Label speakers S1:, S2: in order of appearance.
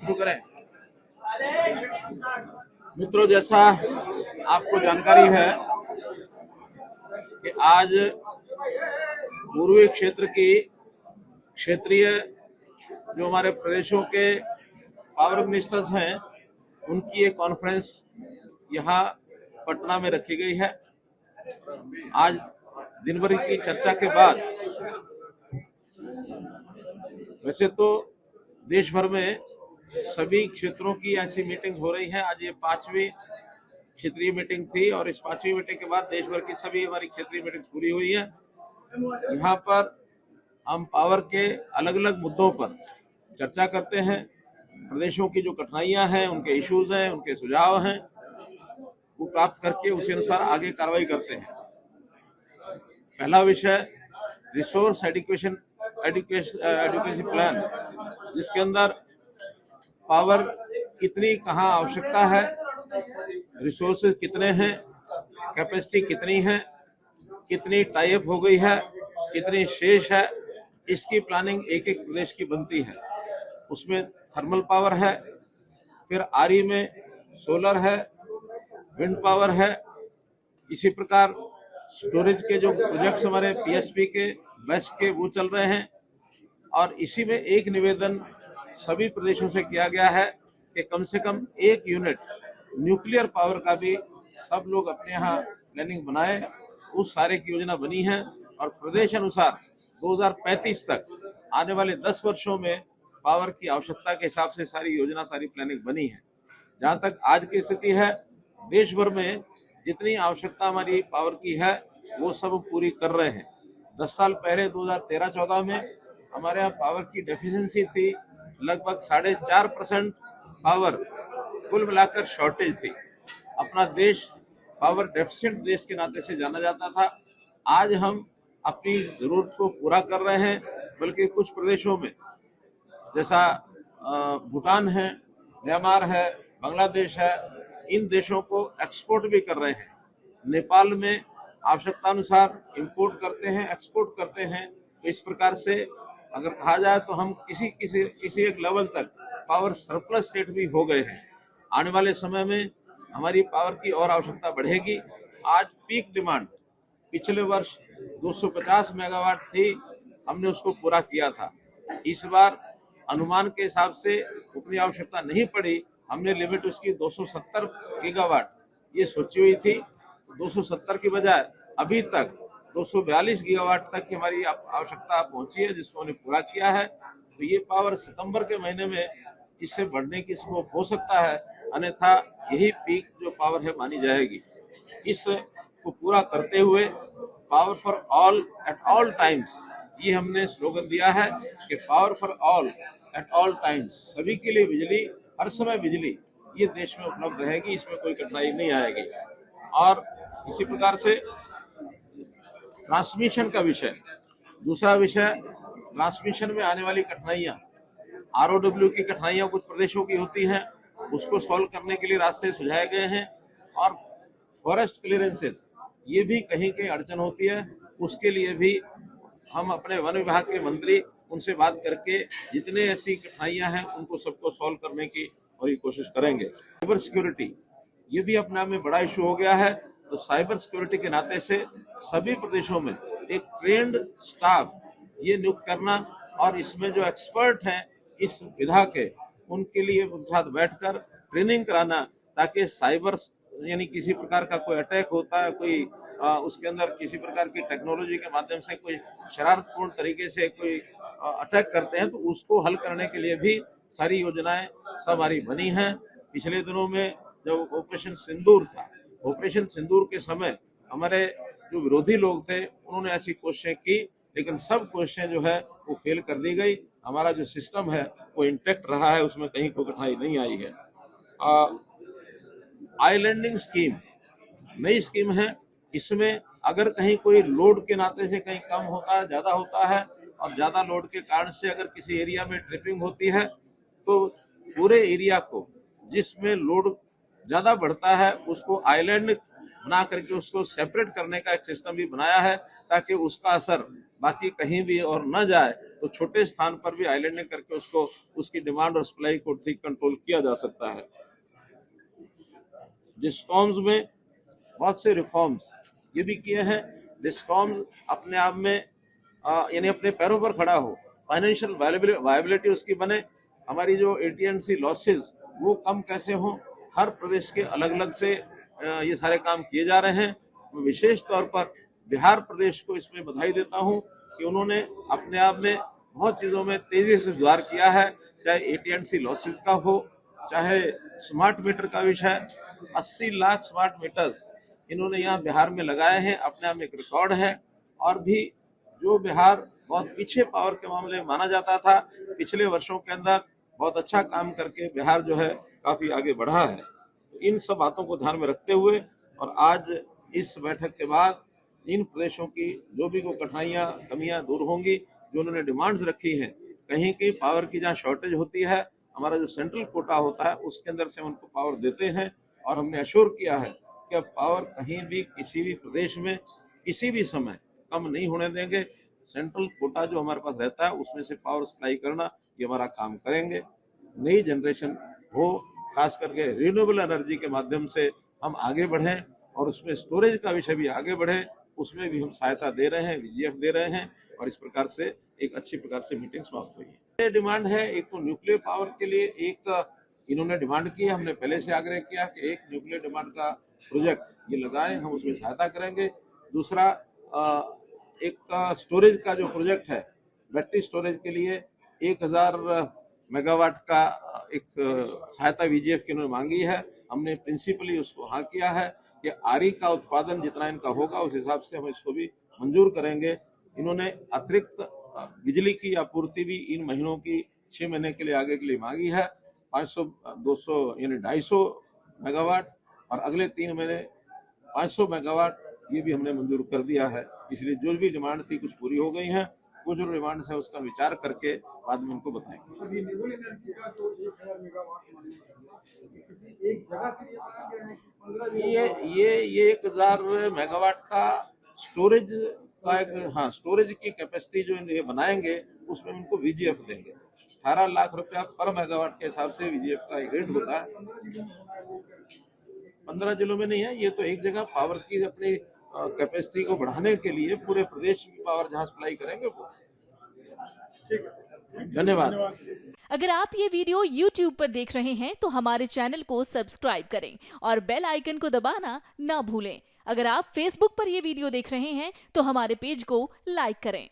S1: शुरू करें। मित्रों, जैसा आपको जानकारी है कि आज पूर्वी क्षेत्र की क्षेत्रीय जो हमारे प्रदेशों के पावर मिनिस्टर्स हैं उनकी एक कॉन्फ्रेंस यहाँ पटना में रखी गई है। आज दिन भर की चर्चा के बाद वैसे तो देश भर में सभी क्षेत्रों की ऐसी मीटिंग हो रही है। आज ये 5वीं क्षेत्रीय मीटिंग थी और इस 5वीं मीटिंग के बाद देश भर की सभी हमारी क्षेत्रीय मीटिंग पूरी हुई है। यहाँ पर हम पावर के अलग अलग मुद्दों पर चर्चा करते हैं। प्रदेशों की जो कठिनाइयां हैं, उनके इश्यूज हैं, उनके सुझाव हैं, वो प्राप्त करके उसी अनुसार आगे कार्रवाई करते हैं। पहला विषय रिसोर्स एडुकेसी प्लान, जिसके अंदर पावर कितनी कहाँ आवश्यकता है, रिसोर्सेज कितने हैं, कैपेसिटी कितनी है, कितनी टाइप हो गई है, कितनी शेष है, इसकी प्लानिंग एक एक प्रदेश की बनती है। उसमें थर्मल पावर है, फिर आरई में सोलर है, विंड पावर है। इसी प्रकार स्टोरेज के जो प्रोजेक्ट्स हमारे पीएसपी के बेस्ट के वो चल रहे हैं। और इसी में एक निवेदन सभी प्रदेशों से किया गया है कि कम से कम 1 यूनिट न्यूक्लियर पावर का भी सब लोग अपने यहाँ प्लानिंग बनाए। उस सारे की योजना बनी है और प्रदेश अनुसार 2035 तक आने वाले 10 वर्षों में पावर की आवश्यकता के हिसाब से सारी योजना, सारी प्लानिंग बनी है। जहाँ तक आज की स्थिति है, देश भर में जितनी आवश्यकता हमारी पावर की है वो सब पूरी कर रहे हैं। 10 साल पहले 2013-14 में हमारे यहाँ पावर की डेफिशिएंसी थी, लगभग 4.5% पावर कुल मिलाकर शॉर्टेज थी। अपना देश पावर डेफिशिएंट देश के नाते से जाना जाता था। आज हम अपनी जरूरत को पूरा कर रहे हैं, बल्कि कुछ प्रदेशों में जैसा भूटान है, म्यांमार है, बांग्लादेश है, इन देशों को एक्सपोर्ट भी कर रहे हैं। नेपाल में आवश्यकता अनुसार इंपोर्ट करते हैं, एक्सपोर्ट करते हैं। तो इस प्रकार से अगर कहा जाए तो हम किसी एक लेवल तक पावर सरप्लस स्टेट भी हो गए हैं। आने वाले समय में हमारी पावर की और आवश्यकता बढ़ेगी। आज पीक डिमांड पिछले वर्ष 250 मेगावाट थी, हमने उसको पूरा किया था। इस बार अनुमान के हिसाब से उतनी आवश्यकता नहीं पड़ी, हमने लिमिट उसकी 270 गीगावाट ये सोची हुई थी। 270 की बजाय अभी तक 242 गीगावाट तक की हमारी आवश्यकता पहुंची है, जिसको हमने पूरा किया है। तो ये पावर सितंबर के महीने में इससे बढ़ने की स्कोप हो सकता है, अन्यथा यही पीक जो पावर है मानी जाएगी। इसको पूरा करते हुए power for all at all times, ये हमने स्लोगन दिया है कि power for all at all times, सभी के लिए बिजली, हर समय बिजली ये देश में उपलब्ध रहेगी, इसमें कोई कठिनाई नहीं आएगी। और इसी प्रकार से ट्रांसमिशन का विषय, दूसरा विषय ट्रांसमिशन में आने वाली कठिनाइयाँ, आरओडब्ल्यू की कठिनाइयाँ कुछ प्रदेशों की होती हैं, उसको सॉल्व करने के लिए रास्ते सुझाए गए हैं। और फॉरेस्ट क्लियरेंसेस, ये भी कहीं कहीं अड़चन होती है, उसके लिए भी हम अपने वन विभाग के मंत्री उनसे बात करके जितने ऐसी कठिनाइयां हैं उनको सबको सॉल्व करने की और ये कोशिश करेंगे। साइबर सिक्योरिटी ये भी अपने आप में बड़ा इशू हो गया है। तो साइबर सिक्योरिटी के नाते से सभी प्रदेशों में एक ट्रेंड स्टाफ ये नियुक्त करना और इसमें जो एक्सपर्ट हैं इस विधा के, उनके लिए उनके साथ बैठकर ट्रेनिंग कराना, ताकि साइबर यानी किसी प्रकार का कोई अटैक होता है, कोई उसके अंदर किसी प्रकार की टेक्नोलॉजी के माध्यम से कोई शरारतपूर्ण तरीके से कोई अटैक करते हैं, तो उसको हल करने के लिए भी सारी योजनाएं सब हमारी बनी हैं। पिछले दिनों में जब ऑपरेशन सिंदूर था, ऑपरेशन सिंदूर के समय हमारे जो विरोधी लोग थे उन्होंने ऐसी कोशिशें की, लेकिन सब कोशिशें जो है वो फेल कर दी गई। हमारा जो सिस्टम है वो इंटैक्ट रहा है, उसमें कहीं कोई कठिनाई नहीं आई है। आइलैंडिंग स्कीम नई स्कीम है। इसमें अगर कहीं कोई लोड के नाते से कहीं कम होता है, ज्यादा होता है, और ज्यादा लोड के कारण से अगर किसी एरिया में ट्रिपिंग होती है, तो पूरे एरिया को जिसमें लोड ज्यादा बढ़ता है उसको आइलैंड बना करके उसको सेपरेट करने का एक सिस्टम भी बनाया है, ताकि उसका असर बाकी कहीं भी और न जाए, तो छोटे स्थान पर भी आइलैंडिंग करके उसको उसकी डिमांड और सप्लाई को ठीक कंट्रोल किया जा सकता है। डिस्कॉम्स में बहुत से रिफॉर्म्स ये भी किए हैं। डिस्कॉम्स अपने आप में यानी अपने पैरों पर खड़ा हो, फाइनेंशियल वायबिलिटी उसकी बने, हमारी जो AT&C लॉसेज वो कम कैसे हो, हर प्रदेश के अलग अलग से ये सारे काम किए जा रहे हैं। मैं विशेष तौर पर बिहार प्रदेश को इसमें बधाई देता हूं कि उन्होंने अपने आप में बहुत चीज़ों में तेजी से सुधार किया है, चाहे AT&C लॉसेज का हो, चाहे स्मार्ट मीटर का विषय। 80 लाख स्मार्ट मीटर्स इन्होंने यहाँ बिहार में लगाए हैं, अपने आप में एक रिकॉर्ड है। और भी जो बिहार बहुत पीछे पावर के मामले में माना जाता था, पिछले वर्षों के अंदर बहुत अच्छा काम करके बिहार जो है काफी आगे बढ़ा है। तो इन सब बातों को ध्यान में रखते हुए और आज इस बैठक के बाद इन प्रदेशों की जो भी कोई कठिनाइयाँ कमियां दूर होंगी, जो उन्होंने डिमांड्स रखी हैं, कहीं की पावर की जहाँ शॉर्टेज होती है, हमारा जो सेंट्रल कोटा होता है उसके अंदर से हम उनको पावर देते हैं। और हमने अश्योर किया है कि अब पावर कहीं भी किसी भी प्रदेश में किसी भी समय कम नहीं होने देंगे। सेंट्रल कोटा जो हमारे पास रहता है उसमें से पावर सप्लाई करना ये हमारा काम करेंगे। नई जनरेशन हो, खास करके रिन्यूएबल एनर्जी के माध्यम से हम आगे बढ़ें और उसमें स्टोरेज का विषय भी आगे बढ़े, उसमें भी हम सहायता दे रहे हैं, VGF दे रहे हैं। और इस प्रकार से एक अच्छी प्रकार से मीटिंग समाप्त हुई है। डिमांड है एक तो न्यूक्लियर पावर के लिए एक इन्होंने डिमांड की है, हमने पहले से आग्रह किया कि एक न्यूक्लियर डिमांड का प्रोजेक्ट ये लगाएं, हम उसमें सहायता करेंगे। दूसरा एक स्टोरेज का जो प्रोजेक्ट है, बैटरी स्टोरेज के लिए 1000 मेगावाट का एक सहायता VGF की उन्होंने मांगी है। हमने प्रिंसिपली उसको हाँ किया है कि RE का उत्पादन जितना इनका होगा उस हिसाब से हम इसको भी मंजूर करेंगे। इन्होंने अतिरिक्त बिजली की आपूर्ति भी इन महीनों की 6 महीने के लिए आगे के लिए मांगी है, 500 200 यानी 250 मेगावाट, और अगले 3 महीने 500 मेगावाट ये भी हमने मंजूर कर दिया है। इसलिए जो भी डिमांड थी कुछ पूरी हो गई हैं, कुछ जो डिमांड्स है उसका विचार करके बाद में उनको बताएंगे। ये 1000 मेगावाट का स्टोरेज का एक स्टोरेज की कैपेसिटी जो ये बनाएंगे उसमें उनको VGF देंगे। 18 लाख रुपया पर मेगावाट के हिसाब से VGF का एक रेट होता है। 15 जिलों में नहीं है, ये तो एक जगह पावर की अपनी कैपेसिटी को बढ़ाने के लिए पूरे प्रदेश में पावर जहां सप्लाई करेंगे वो। धन्यवाद।
S2: अगर आप ये वीडियो YouTube पर देख रहे हैं तो हमारे चैनल को सब्सक्राइब करें और बेल आइकन को दबाना ना भूलें। अगर आप Facebook पर ये वीडियो देख रहे हैं तो हमारे पेज को लाइक करें।